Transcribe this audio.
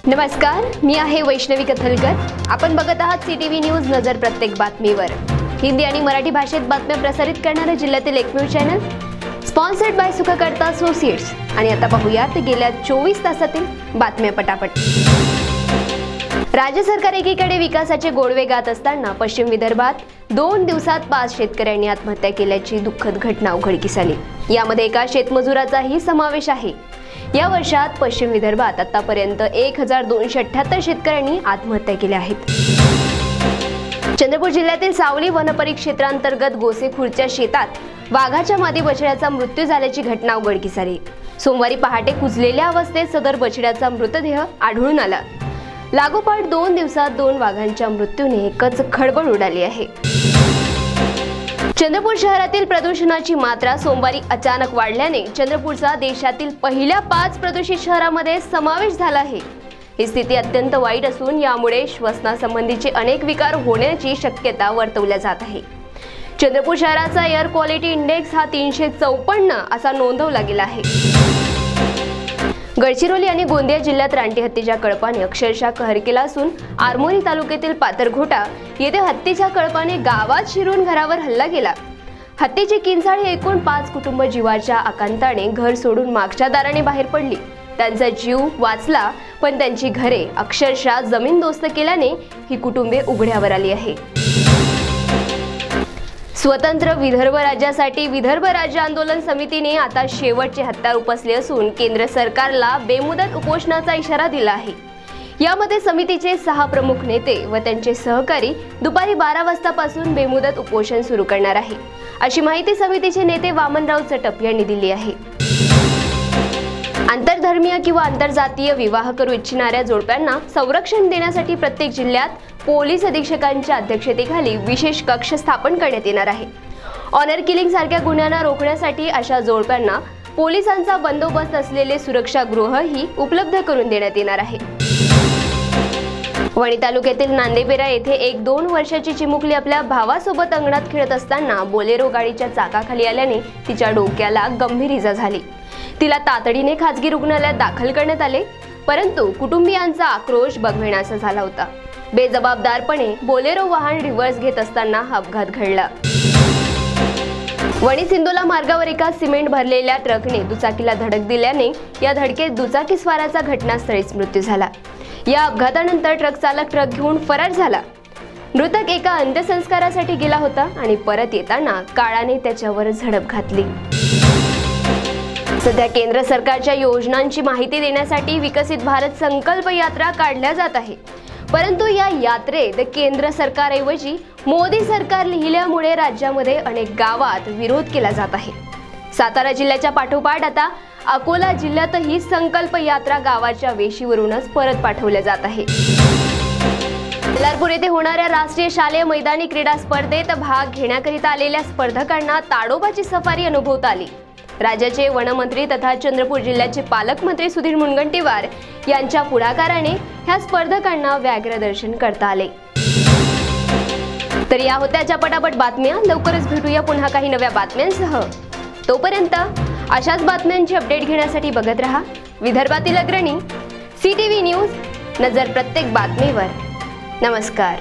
नमस्कार, मी आहे वैष्णवी कथलकर। आपण बघत आहात सीटीव्ही न्यूज नजर प्रत्येक बातमीवर। हिंदी आणि मराठी भाषेत बातम्या प्रसारित करणारे जिल्ह्यातील एकमेव channel, sponsored by Sukhkarta associates. आणि आता पाहूयात गेल्या 24 तासातील बातम्या पटापट। राज्य सरकार एकीकडे विकासाचे गोडवे गात असताना पश्चिम विदर्भात 2 दिवसात 5 शेतकऱ्यांनी आत्महत्या केल्याची दुःखद घटना उघडकीस आली। यामध्ये एका शेतमजुराचाही समावेश आहे। या वर्षात पश्चिम विदर्भात आतापर्यंत 1278 शेतकऱ्यांनी आत्महत्या केल्या आहेत। चंद्रपूर जिल्ह्यातील सावली वनपरिक्षेत्रांतर्गत गोसेखुर्दच्या शेतात वाघाच्या मादी बछड्याचा मृत्यू झाल्याची घटना उघडकीस आली। सोमवारी पहाटे कुजलेल्या अवस्थेत सदर बछड्याचा मृतदेह आढळून आला। लागोपाठ 2 दिवसात 2 वाघांच्या मृत्यूने एकच खळबळ उडाली आहे। चंद्रपूर शहरातील प्रदूषणाची मात्रा सोमवारी अचानक वाढल्याने चंद्रपूरचा देशातील पहिल्या 5 प्रदूषित शहरांमध्ये समावेश झाला आहे। ही स्थिती अत्यंत वाईट असून यामुळे श्वसनासंबंधीचे अनेक विकार होण्याची शक्यता वर्तवल्या जात आहे। चंद्रपूर शहराचा एअर क्वालिटी इंडेक्स हा 354 असा नोंदवला गेला आहे। गडचिरोली आणि गोंदिया जिल्ह्यात रानटी हत्तीच्या कळपाने अक्षरशः कहर केला असून आरमोरी तालुक्यातील पातरघोटा येथे हत्तीच्या कळपाने गावात शिरून घरावर हल्ला केला। हत्तीची किंचाळी ऐकून 5 कुटुंब जीवाच्या आकांताने घर सोडून मागच्या दाराने बाहेर पडली। त्यांचा जीव वाचला, पण त्यांची घरे अक्षरशः जमीनदोस्त केल्याने ही कुटुंबे उघड्यावर आली आहे। स्वतंत्र विदर्भ राज्यासाठी विदर्भ राज्य आंदोलन समितीने आता शेवटचे हत्यार उपसले असून केंद्र सरकारला बेमुदत उपोषणाचा इशारा दिला आहे। यामध्ये समितीचे 6 प्रमुख नेते व त्यांचे सहकारी दुपारी 12 वाजतापासून बेमुदत उपोषण सुरू करणार आहे, अशी माहिती समितीचे नेते वामनराव चटप यांनी दिली आहे। आंतरधर्मीय किंवा आंतरजातीय विवाह करू इच्छिणाऱ्या जोडप्यांना संरक्षण देण्यासाठी प्रत्येक जिल्ह्यात पोलीस अधीक्षकांच्या अध्यक्षतेखाली विशेष कक्ष स्थापन करण्यात येणार आहे। ऑनर किलिंग सारख्या गुन्ह्यांना रोखण्यासाठी अशा जोडप्यांना पोलिसांचा बंदोबस्त असलेले सुरक्षागृहही उपलब्ध करून देण्यात येणार आहे। वणी तालुक्यातील नांदेपेरा येथे एक 2 वर्षाची चिमुकली आपल्या भावासोबत अंगणात खेळत असताना बोलेरो गाडीच्या चाकाखाली आल्याने तिच्या डोक्याला गंभीर इजा झाली। तिला तातडीने खासगी रुग्णालयात दाखल करण्यात आले, परंतु कुटुंबियांचा आक्रोश बघविण्याचा झाला होता। बेजबाबदारपणे बोलेरो वाहन रिव्हर्स घेत असताना हा अपघात घडला। वणी सिंदोला मार्गावर एका सिमेंट भरलेल्या ट्रकने दुचाकीला धडक दिल्याने या धडकेत दुचाकीस्वाराचा घटनास्थळीच मृत्यू झाला। या अपघातानंतर ट्रक चालक ट्रक घेऊन फरार झाला। मृतक एका अंत्यसंस्कारासाठी गेला होता आणि परत येताना काळाने त्याच्यावर झडप घातली। सध्या केंद्र सरकारच्या योजनांची माहिती देण्यासाठी विकसित भारत संकल्प यात्रा काढल्या जात आहे, परंतु या यात्रेत केंद्र सरकारऐवजी मोदी सरकार लिहिल्यामुळे राज्यामध्ये अनेक गावात विरोध केला जात आहे। सातारा जिल्ह्याच्या पाठोपाठ आता अकोला जिल्ह्यातही संकल्प यात्रा गावाच्या वेशीवरूनच परत पाठवल्या जात आहे। बल्लारपूर येथे होणाऱ्या राष्ट्रीय शालेय मैदानी क्रीडा स्पर्धेत भाग घेण्याकरिता आलेल्या स्पर्धकांना ताडोबाची सफारी अनुभवता आली। राज्याचे वनमंत्री तथा चंद्रपूर जिल्ह्याचे पालकमंत्री सुधीर मुनगंटीवार यांच्या पुढाकाराने ह्या स्पर्धकांना व्याघ्र दर्शन करता आले। तर या होत्या ज्या पटापट बातम्या। लवकरच भेटूया पुन्हा काही नव्या बातम्यांसह। तोपर्यंत अशाच बातम्यांची अपडेट घेण्यासाठी बघत रहा विदर्भातील अग्रणी सीटीव्ही न्यूज नजर प्रत्येक बातमीवर। नमस्कार।